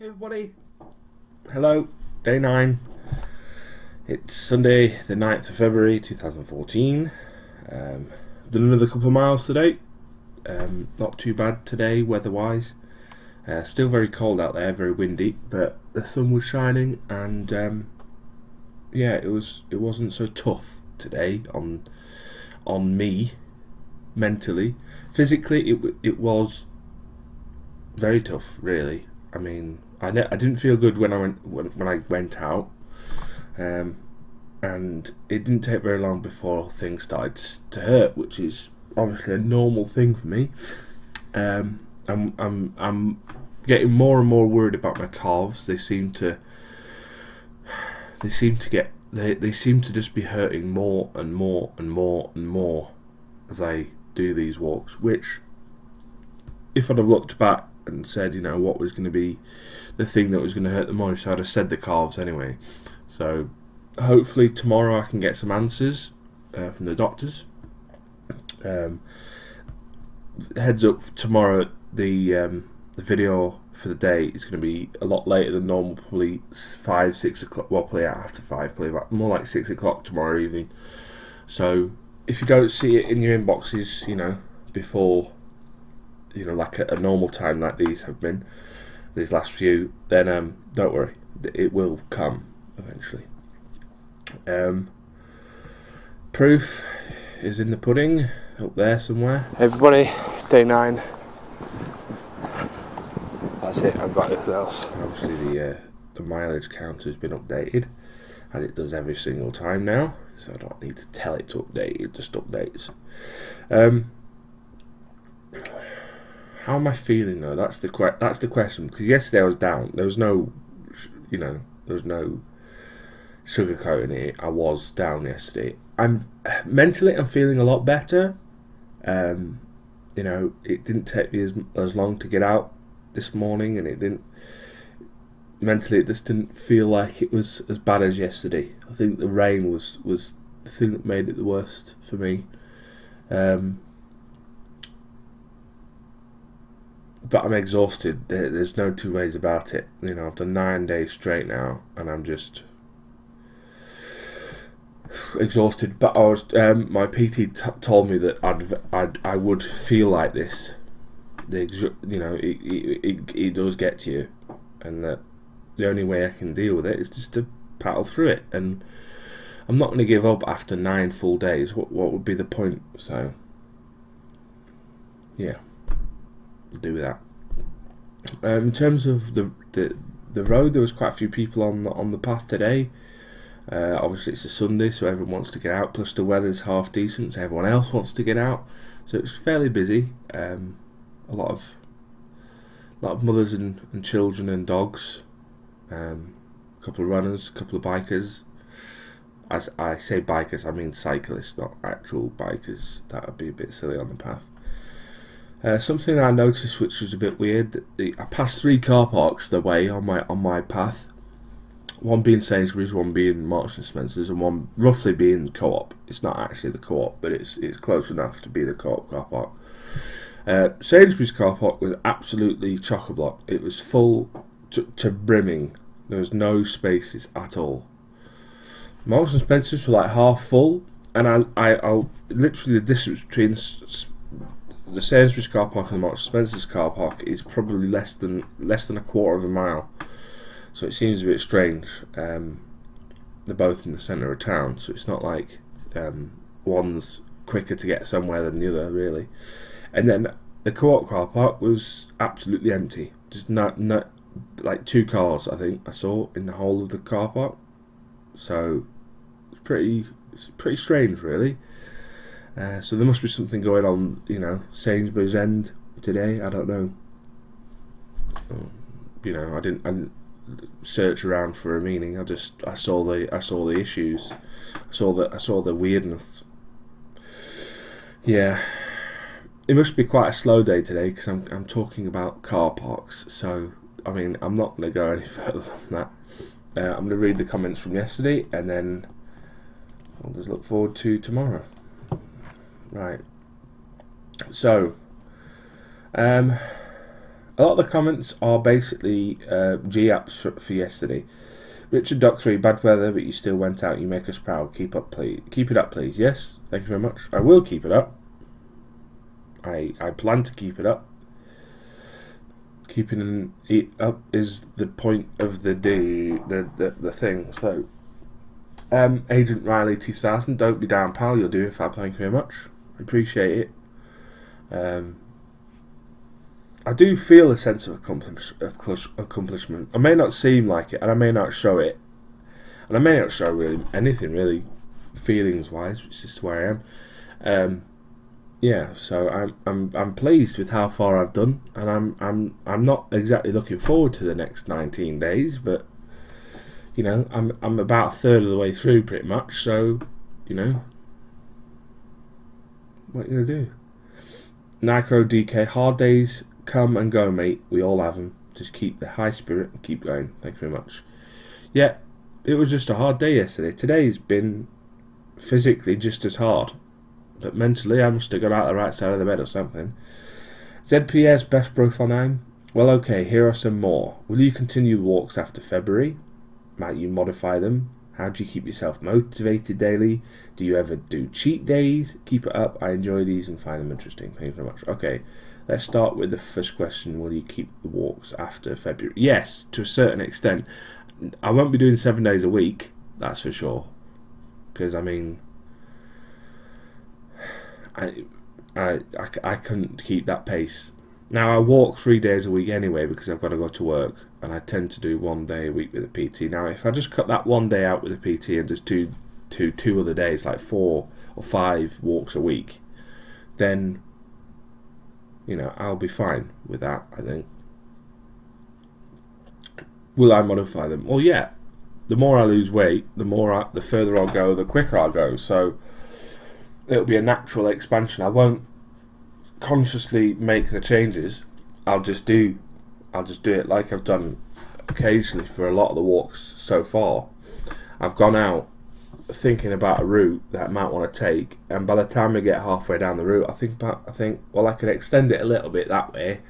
Hey everybody, hello, day 9. It's Sunday the 9th of February 2014. Done another couple of miles today. Not too bad today weather-wise. Still very cold out there, very windy, but the sun was shining and yeah, it wasn't so tough today on me mentally. Physically it was very tough, really. I mean, I didn't feel good when I went out, and it didn't take very long before things started to hurt, which is obviously a normal thing for me. I'm getting more and more worried about my calves. They seem to just be hurting more and more and more and more as I do these walks. Which, if I'd have looked back and said, what was going to be the thing that was going to hurt the most, I'd have said the calves anyway. So hopefully tomorrow I can get some answers from the doctors. Heads up, tomorrow the video for the day is going to be a lot later than normal, probably 5-6 o'clock. Well, probably after 5, probably more like 6 o'clock tomorrow evening. So if you don't see it in your inboxes, before, like a normal time like these have been, these last few, then don't worry, it will come eventually. Proof is in the pudding, up there somewhere. Everybody, day 9. That's it, I've got nothing else. Obviously the mileage counter has been updated, as it does every single time now, so I don't need to tell it to update, it just updates. How am I feeling though? That's the question. Because yesterday I was down. There was no, sugarcoating it. I was down yesterday. I'm feeling a lot better. It didn't take me as long to get out this morning, and it just didn't feel like it was as bad as yesterday. I think the rain was the thing that made it the worst for me. But I'm exhausted. There's no two ways about it. I've done 9 days straight now, and I'm just exhausted. But I was my PT told me that I would feel like this. It does get to you, and that the only way I can deal with it is just to paddle through it. And I'm not going to give up after 9 full days. What would be the point? So yeah. Do that. In terms of the road, there was quite a few people on the path today. Obviously it's a Sunday, so everyone wants to get out, plus the weather's half decent, so everyone else wants to get out, so it's fairly busy. A lot of mothers and children and dogs, a couple of runners, a couple of bikers. As I say bikers, I mean cyclists, not actual bikers. That would be a bit silly on the path. Something I noticed which was a bit weird, I passed 3 car parks the way on my path, one being Sainsbury's, one being Marks and Spencer's, and one roughly being Co-op. It's not actually the Co-op, but it's close enough to be the Co-op car park. Sainsbury's car park was absolutely chock-a-block. It was full to brimming. There was no spaces at all. Marks and Spencer's were like half full, and I literally the distance between the Sainsbury's car park and the Marks and Spencer's car park is probably less than a quarter of a mile, so it seems a bit strange. They're both in the centre of town, so it's not like one's quicker to get somewhere than the other, really. And then the Co-op car park was absolutely empty, just not like 2 cars I think I saw in the whole of the car park, so it's pretty strange, really. So there must be something going on, Sainsbury's end today. I don't know. I didn't search around for a meaning. I saw the issues. I saw the weirdness. Yeah, it must be quite a slow day today because I'm talking about car parks. So I mean, I'm not going to go any further than that. I'm going to read the comments from yesterday, and then I'll just look forward to tomorrow. Right. So, a A lot of the comments are basically G-apps for yesterday. Richard Doc 3, bad weather, but you still went out. You make us proud. Keep up, please. Keep it up, please. Yes, thank you very much. I will keep it up. I plan to keep it up. Keeping it up is the point of the thing. So, Agent Riley 2000, don't be down, pal. You're doing fab. Thank you very much. I appreciate it. I do feel a sense of accomplishment. I may not seem like it, and I may not show it, and I may not show really anything really, feelings wise. It's just where I am. Yeah, so I'm pleased with how far I've done, and I'm not exactly looking forward to the next 19 days, but you know, I'm about a third of the way through pretty much. So, you know, what are you gonna do? Nicro DK, hard days come and go, mate. We all have them. Just keep the high spirit and keep going. Thank you very much. Yeah, it was just a hard day yesterday. Today's been physically just as hard, but mentally I must have got out the right side of the bed or something. ZPS best profile name. Well, okay, here are some more. Will you continue the walks after February? Might you modify them? How do you keep yourself motivated daily? Do you ever do cheat days? Keep it up. I enjoy these and find them interesting. Thank you very much. Okay, let's start with the first question. Will you keep the walks after February? Yes, to a certain extent. I won't be doing 7 days a week, that's for sure. Because, I mean, I couldn't keep that pace. Now, I walk 3 days a week anyway because I've got to go to work, and I tend to do 1 day a week with a PT. Now, if I just cut that 1 day out with a PT and just do two other days, like 4 or 5 walks a week, then, you know, I'll be fine with that, I think. Will I modify them? Well, yeah. The more I lose weight, the further I'll go, the quicker I'll go. So it'll be a natural expansion. I won't consciously make the changes. I'll just do it like I've done occasionally for a lot of the walks so far. I've gone out thinking about a route that I might want to take, and by the time I get halfway down the route, I think well, I could extend it a little bit that way,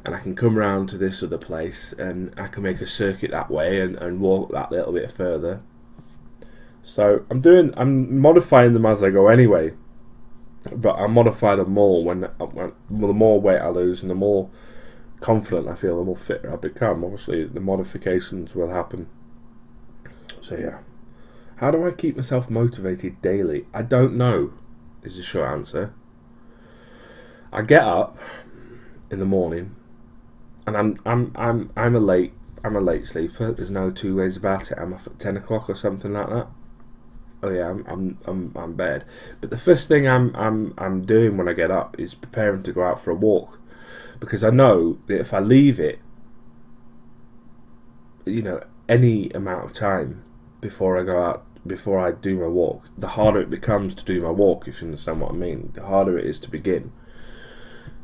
and I can come round to this other place, and I can make a circuit that way and walk that little bit further. So I'm modifying them as I go anyway, but I modify them more when the more weight I lose and the more confident I feel, the more fitter I become. Obviously, the modifications will happen. So yeah, how do I keep myself motivated daily? I don't know, is the short answer. I get up in the morning, and I'm a late sleeper. There's no two ways about it. I'm up at 10 o'clock or something like that. Oh yeah, I'm bad. But the first thing I'm doing when I get up is preparing to go out for a walk, because I know that if I leave it, you know, any amount of time before I go out, before I do my walk, the harder it becomes to do my walk, if you understand what I mean. The harder it is to begin.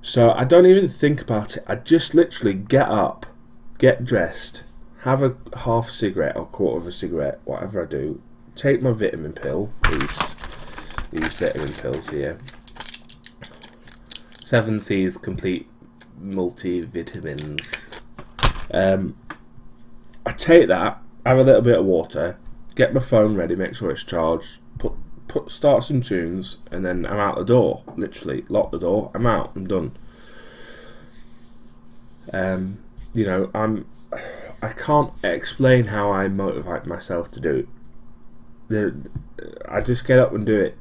So I don't even think about it. I just literally get up, get dressed, have a half cigarette or quarter of a cigarette, whatever I do, take my vitamin pill, these vitamin pills here, 7C's complete multivitamins. I take that, have a little bit of water, get my phone ready, make sure it's charged, start some tunes, and then I'm out the door. Literally, lock the door, I'm out, I'm done. You know, I can't explain how I motivate myself to do it. I just get up and do it,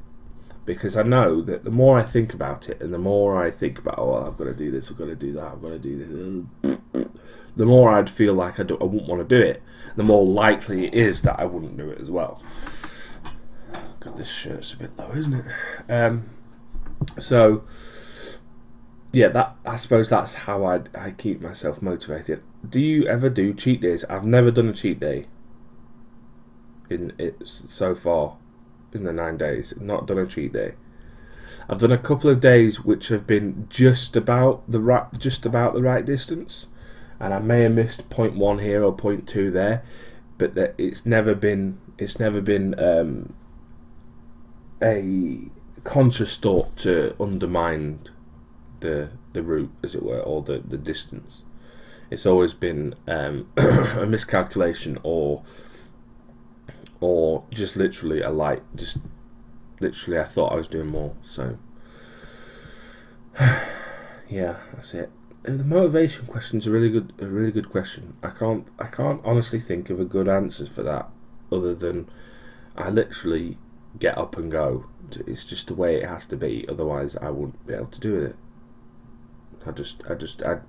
because I know that the more I think about it, and the more I think about, oh, I've got to do this, I've got to do that, I've got to do this, the more I'd feel like I wouldn't want to do it, the more likely it is that I wouldn't do it as well. God, this shirt's a bit low, isn't it? So yeah, I suppose that's how I keep myself motivated. Do you ever do cheat days? I've never done a cheat day in it so far in the 9 days. Not done a cheat day. I've done a couple of days which have been just about the right distance, and I may have missed 0.1 here or 0.2 there, but it's never been a conscious thought to undermine the the route, as it were, or the distance. It's always been a miscalculation, or just literally I thought I was doing more. So yeah, that's it. And the motivation question is a really good question. I can't honestly think of a good answer for that, other than I literally get up and go. It's just the way it has to be. Otherwise, I wouldn't be able to do it. I'd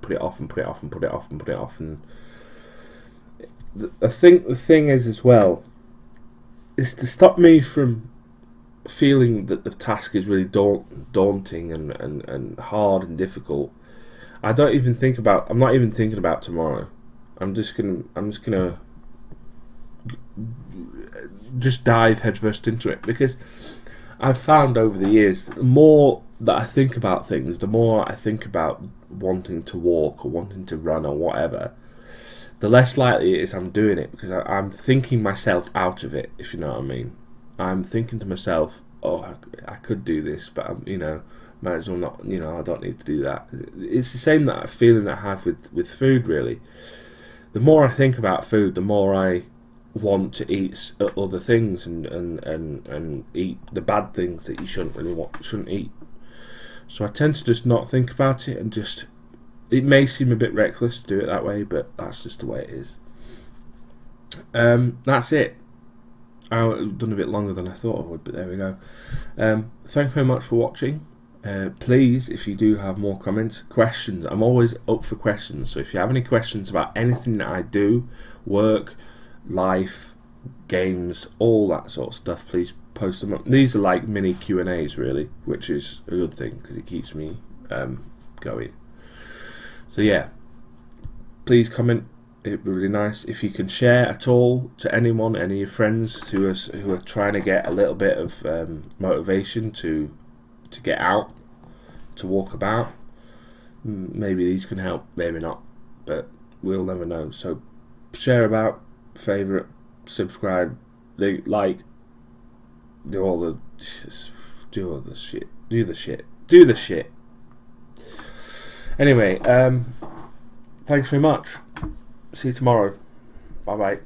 put it off and put it off and put it off and put it off. And I think the thing is as well is to stop me from feeling that the task is really daunting and hard and difficult. I'm not even thinking about tomorrow. I'm just gonna dive headfirst into it, because I've found over the years, the more that I think about things, the more I think about wanting to walk or wanting to run or whatever, the less likely it is I'm doing it, because I'm thinking myself out of it, if you know what I mean. I'm thinking to myself, oh, I could do this, but might as well not, I don't need to do that. It's the same that feeling that I have with food, really. The more I think about food, the more I want to eat other things and eat the bad things that you shouldn't eat. So I tend to just not think about it, and it may seem a bit reckless to do it that way, but that's just the way it is. That's it. I've done a bit longer than I thought I would, but there we go. Thanks very much for watching. Please, if you do have more comments, questions, I'm always up for questions. So if you have any questions about anything that I do, work, life, games, all that sort of stuff, please post them up. These are like mini Q&As, really, which is a good thing because it keeps me going. So yeah, please comment. It'd be really nice if you can share at all to anyone, any of your friends who are trying to get a little bit of motivation to get out, to walk about. Maybe these can help, maybe not, but we'll never know. So share about, favourite, subscribe, like, do the shit. Anyway, thanks very much. See you tomorrow. Bye bye.